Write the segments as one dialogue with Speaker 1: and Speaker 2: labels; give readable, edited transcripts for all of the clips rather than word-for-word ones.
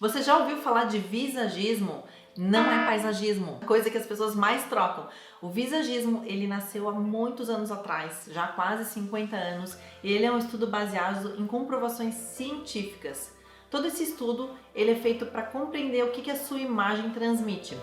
Speaker 1: Você já ouviu falar de visagismo? Não é paisagismo, coisa que as pessoas mais trocam. O visagismo, ele nasceu há muitos anos atrás, já há quase 50 anos, e ele é um estudo baseado em comprovações científicas. Todo esse estudo, ele é feito para compreender o que a sua imagem transmite.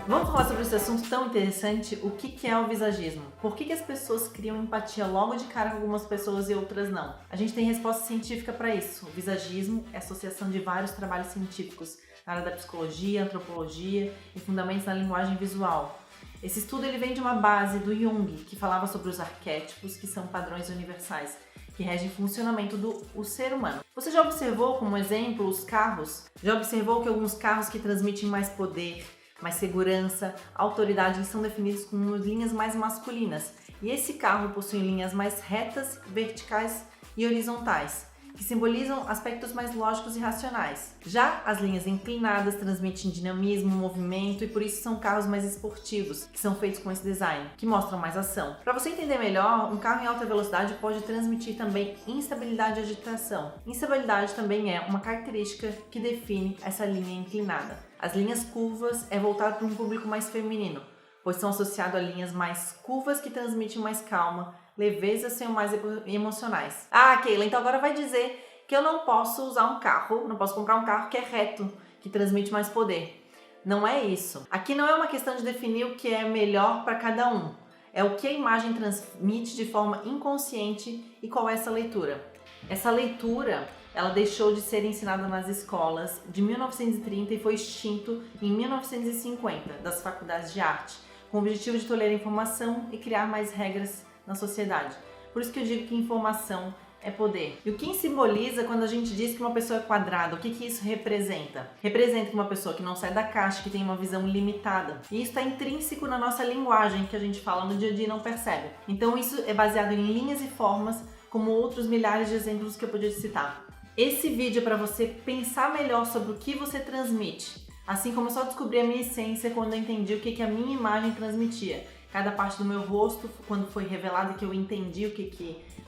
Speaker 1: Vamos falar sobre esse assunto tão interessante, o que é o visagismo? Por que as pessoas criam empatia logo de cara com algumas pessoas e outras não? A gente tem resposta científica para isso. O visagismo é a associação de vários trabalhos científicos na área da psicologia, antropologia e fundamentos na linguagem visual. Esse estudo ele vem de uma base do Jung, que falava sobre os arquétipos, que são padrões universais, que regem o funcionamento do ser humano. Você já observou, como exemplo, os carros? Já observou que alguns carros que transmitem mais poder, mais segurança, autoridade, eles são definidos com linhas mais masculinas. E esse carro possui linhas mais retas, verticais e horizontais, que simbolizam aspectos mais lógicos e racionais. Já as linhas inclinadas transmitem dinamismo, movimento e por isso são carros mais esportivos, que são feitos com esse design, que mostram mais ação. Para você entender melhor, um carro em alta velocidade pode transmitir também instabilidade e agitação. Instabilidade também é uma característica que define essa linha inclinada. As linhas curvas é voltado para um público mais feminino, pois são associadas a linhas mais curvas que transmitem mais calma, leveza, são mais emocionais. Ah, Keila, então agora vai dizer que eu não posso usar um carro, não posso comprar um carro que é reto, que transmite mais poder. Não é isso. Aqui não é uma questão de definir o que é melhor para cada um. É o que a imagem transmite de forma inconsciente e qual é essa leitura. Essa leitura, ela deixou de ser ensinada nas escolas de 1930 e foi extinto em 1950 das faculdades de arte, com o objetivo de tolerar informação e criar mais regras na sociedade. Por isso que eu digo que informação é poder. E o que simboliza quando a gente diz que uma pessoa é quadrada? O que isso representa? Representa que uma pessoa que não sai da caixa, que tem uma visão limitada. E isso está intrínseco na nossa linguagem, que a gente fala no dia a dia e não percebe. Então isso é baseado em linhas e formas, como outros milhares de exemplos que eu podia citar. Esse vídeo é para você pensar melhor sobre o que você transmite. Assim como eu só descobri a minha essência quando eu entendi o que a minha imagem transmitia. Cada parte do meu rosto, quando foi revelado que eu entendi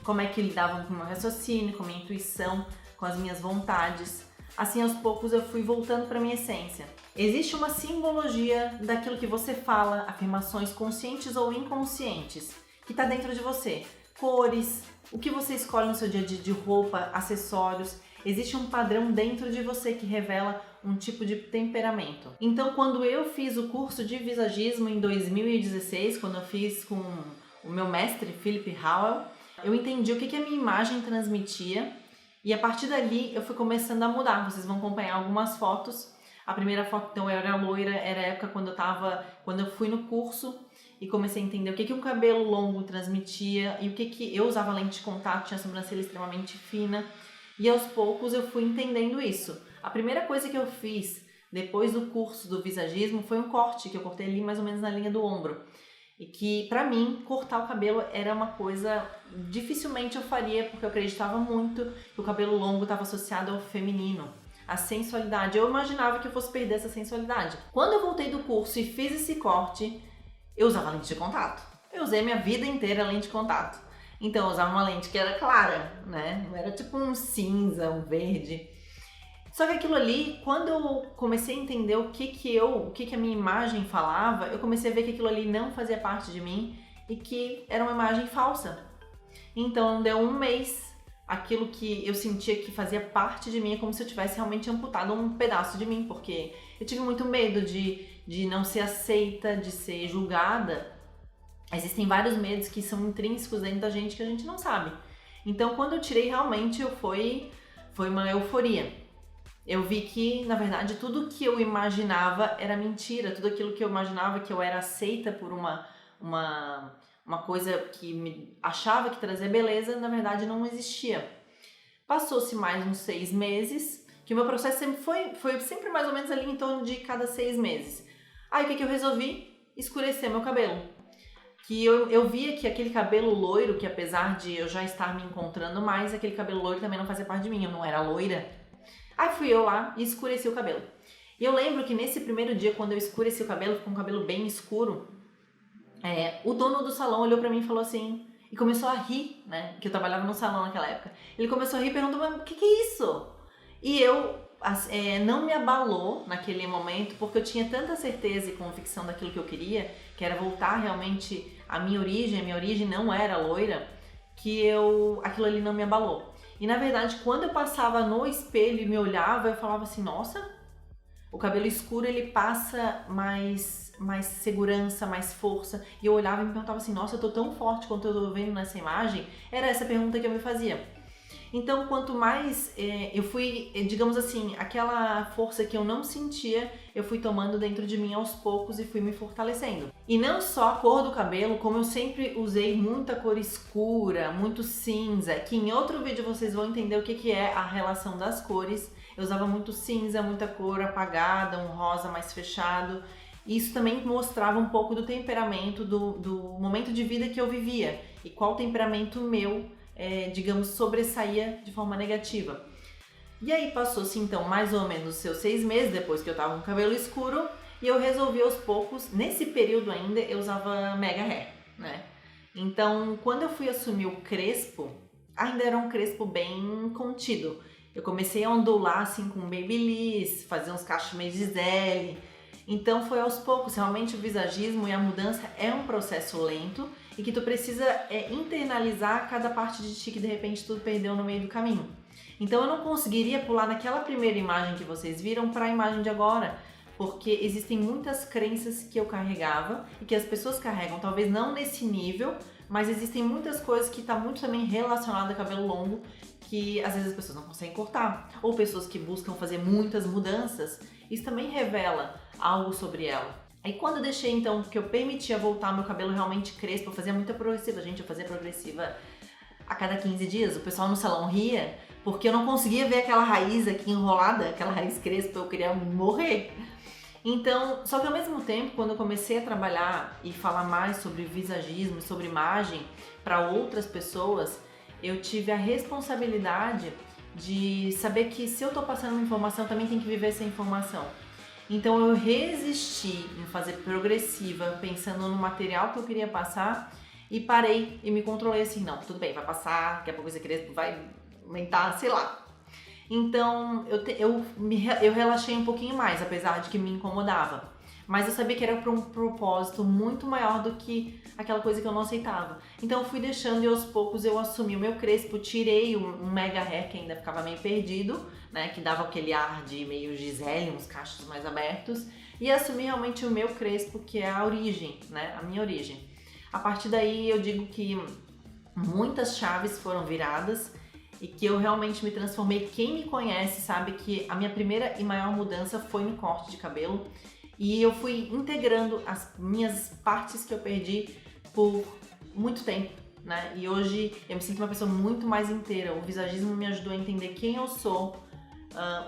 Speaker 1: como é que lidava com o meu raciocínio, com a minha intuição, com as minhas vontades. Assim, aos poucos, eu fui voltando para a minha essência. Existe uma simbologia daquilo que você fala, afirmações conscientes ou inconscientes, que está dentro de você. Cores, o que você escolhe no seu dia a dia de roupa, acessórios. Existe um padrão dentro de você que revela um tipo de temperamento. Então, quando eu fiz o curso de visagismo em 2016, quando eu fiz com o meu mestre, Philip Howell, eu entendi o que a minha imagem transmitia e a partir dali eu fui começando a mudar. Vocês vão acompanhar algumas fotos. A primeira foto, então, eu era loira, era a época quando eu fui no curso e comecei a entender o que um cabelo longo transmitia e o que eu usava lente de contato, tinha a sobrancelha extremamente fina. E aos poucos eu fui entendendo isso. A primeira coisa que eu fiz depois do curso do visagismo foi um corte, que eu cortei ali mais ou menos na linha do ombro. E que pra mim, cortar o cabelo era uma coisa dificilmente eu faria, porque eu acreditava muito que o cabelo longo estava associado ao feminino, à sensualidade. Eu imaginava que eu fosse perder essa sensualidade. Quando eu voltei do curso e fiz esse corte, eu usava lente de contato. Eu usei minha vida inteira lente de contato. Então eu usava uma lente que era clara, né? Não era tipo um cinza, um verde. Só que aquilo ali, quando eu comecei a entender o que a minha imagem falava, eu comecei a ver que aquilo ali não fazia parte de mim e que era uma imagem falsa. Então deu um mês, aquilo que eu sentia que fazia parte de mim é como se eu tivesse realmente amputado um pedaço de mim, porque eu tive muito medo de não ser aceita, de ser julgada. Existem vários medos que são intrínsecos dentro da gente que a gente não sabe. Então, quando eu tirei, realmente foi uma euforia. Eu vi que, na verdade, tudo que eu imaginava era mentira. Tudo aquilo que eu imaginava que eu era aceita por uma coisa que me achava que trazia beleza, na verdade, não existia. Passou-se mais uns 6 meses, que o meu processo sempre foi sempre mais ou menos ali em torno de cada 6 meses. Aí, o que eu resolvi? Escurecer meu cabelo. Que eu via que aquele cabelo loiro, que apesar de eu já estar me encontrando mais, aquele cabelo loiro também não fazia parte de mim, eu não era loira. Aí fui eu lá e escureci o cabelo. E eu lembro que nesse primeiro dia, quando eu escureci o cabelo, ficou um cabelo bem escuro, o dono do salão olhou pra mim e falou assim, e começou a rir, né? Que eu trabalhava no salão naquela época. Ele começou a rir e perguntou, mas o que é isso? E eu não me abalou naquele momento, porque eu tinha tanta certeza e convicção daquilo que eu queria, que era voltar realmente à minha origem não era loira, que aquilo ali não me abalou. E na verdade, quando eu passava no espelho e me olhava, eu falava assim, nossa, o cabelo escuro ele passa mais segurança, mais força. E eu olhava e me perguntava assim, nossa, eu tô tão forte quanto eu tô vendo nessa imagem? Era essa pergunta que eu me fazia. Então, quanto mais eu fui, digamos assim, aquela força que eu não sentia, eu fui tomando dentro de mim aos poucos e fui me fortalecendo. E não só a cor do cabelo, como eu sempre usei muita cor escura, muito cinza, que em outro vídeo vocês vão entender o que é a relação das cores. Eu usava muito cinza, muita cor apagada, um rosa mais fechado. Isso também mostrava um pouco do temperamento, do momento de vida que eu vivia e qual temperamento meu digamos, sobressaía de forma negativa. E aí passou-se então mais ou menos os seus 6 meses depois que eu tava com o cabelo escuro e eu resolvi aos poucos, nesse período ainda eu usava mega hair, né? Então quando eu fui assumir o crespo, ainda era um crespo bem contido. Eu comecei a ondular assim com babyliss, fazer uns cachos meio Gisele. Então foi aos poucos, realmente o visagismo e a mudança é um processo lento e que tu precisa internalizar cada parte de ti que de repente tu perdeu no meio do caminho. Então eu não conseguiria pular naquela primeira imagem que vocês viram para a imagem de agora, porque existem muitas crenças que eu carregava e que as pessoas carregam, talvez não nesse nível, mas existem muitas coisas que tá muito também relacionada a cabelo longo, que às vezes as pessoas não conseguem cortar, ou pessoas que buscam fazer muitas mudanças, isso também revela algo sobre ela. Aí quando eu deixei então, que eu permitia voltar meu cabelo realmente crespo, eu fazia muita progressiva, gente, eu fazia progressiva a cada 15 dias, o pessoal no salão ria, porque eu não conseguia ver aquela raiz aqui enrolada, aquela raiz crespa, eu queria morrer. Então, só que ao mesmo tempo, quando eu comecei a trabalhar e falar mais sobre visagismo e sobre imagem para outras pessoas, eu tive a responsabilidade de saber que se eu tô passando uma informação, também tem que viver essa informação. Então eu resisti em fazer progressiva, pensando no material que eu queria passar e parei e me controlei assim, não, tudo bem, vai passar, daqui a pouco esse crespo vai aumentar, sei lá. Então eu relaxei um pouquinho mais, apesar de que me incomodava. Mas eu sabia que era para um propósito muito maior do que aquela coisa que eu não aceitava. Então eu fui deixando e aos poucos eu assumi o meu crespo, tirei um mega hair que ainda ficava meio perdido, né, que dava aquele ar de meio Gisele, uns cachos mais abertos, e assumi realmente o meu crespo, que é a origem, né, a minha origem. A partir daí eu digo que muitas chaves foram viradas e que eu realmente me transformei. Quem me conhece sabe que a minha primeira e maior mudança foi no corte de cabelo. E eu fui integrando as minhas partes que eu perdi por muito tempo, né? E hoje eu me sinto uma pessoa muito mais inteira. O visagismo me ajudou a entender quem eu sou,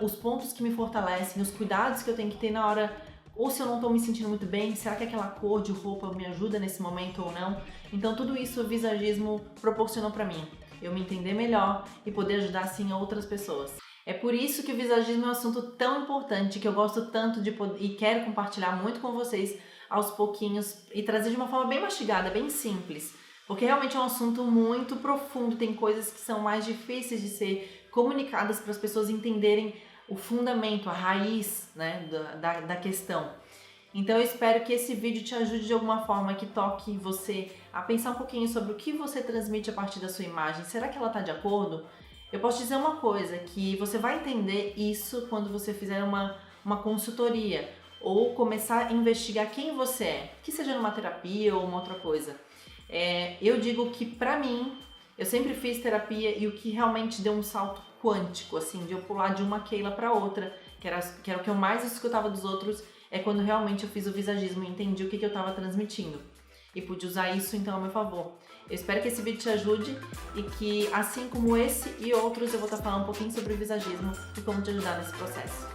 Speaker 1: os pontos que me fortalecem, os cuidados que eu tenho que ter na hora, ou se eu não tô me sentindo muito bem, será que aquela cor de roupa me ajuda nesse momento ou não? Então tudo isso o visagismo proporcionou pra mim. Eu me entender melhor e poder ajudar assim outras pessoas. É por isso que o visagismo é um assunto tão importante, que eu gosto tanto de poder, e quero compartilhar muito com vocês aos pouquinhos e trazer de uma forma bem mastigada, bem simples. Porque realmente é um assunto muito profundo, tem coisas que são mais difíceis de ser comunicadas para as pessoas entenderem o fundamento, a raiz, né, da questão. Então eu espero que esse vídeo te ajude de alguma forma, que toque você a pensar um pouquinho sobre o que você transmite a partir da sua imagem. Será que ela está de acordo? Eu posso dizer uma coisa, que você vai entender isso quando você fizer uma consultoria ou começar a investigar quem você é, que seja numa terapia ou uma outra coisa. Eu digo que pra mim, eu sempre fiz terapia e o que realmente deu um salto quântico, assim, de eu pular de uma Keila pra outra, que era o que eu mais escutava dos outros, é quando realmente eu fiz o visagismo e entendi o que eu estava transmitindo. E pude usar isso então a meu favor. Eu espero que esse vídeo te ajude e que, assim como esse e outros, eu vou estar falando um pouquinho sobre o visagismo e como te ajudar nesse processo.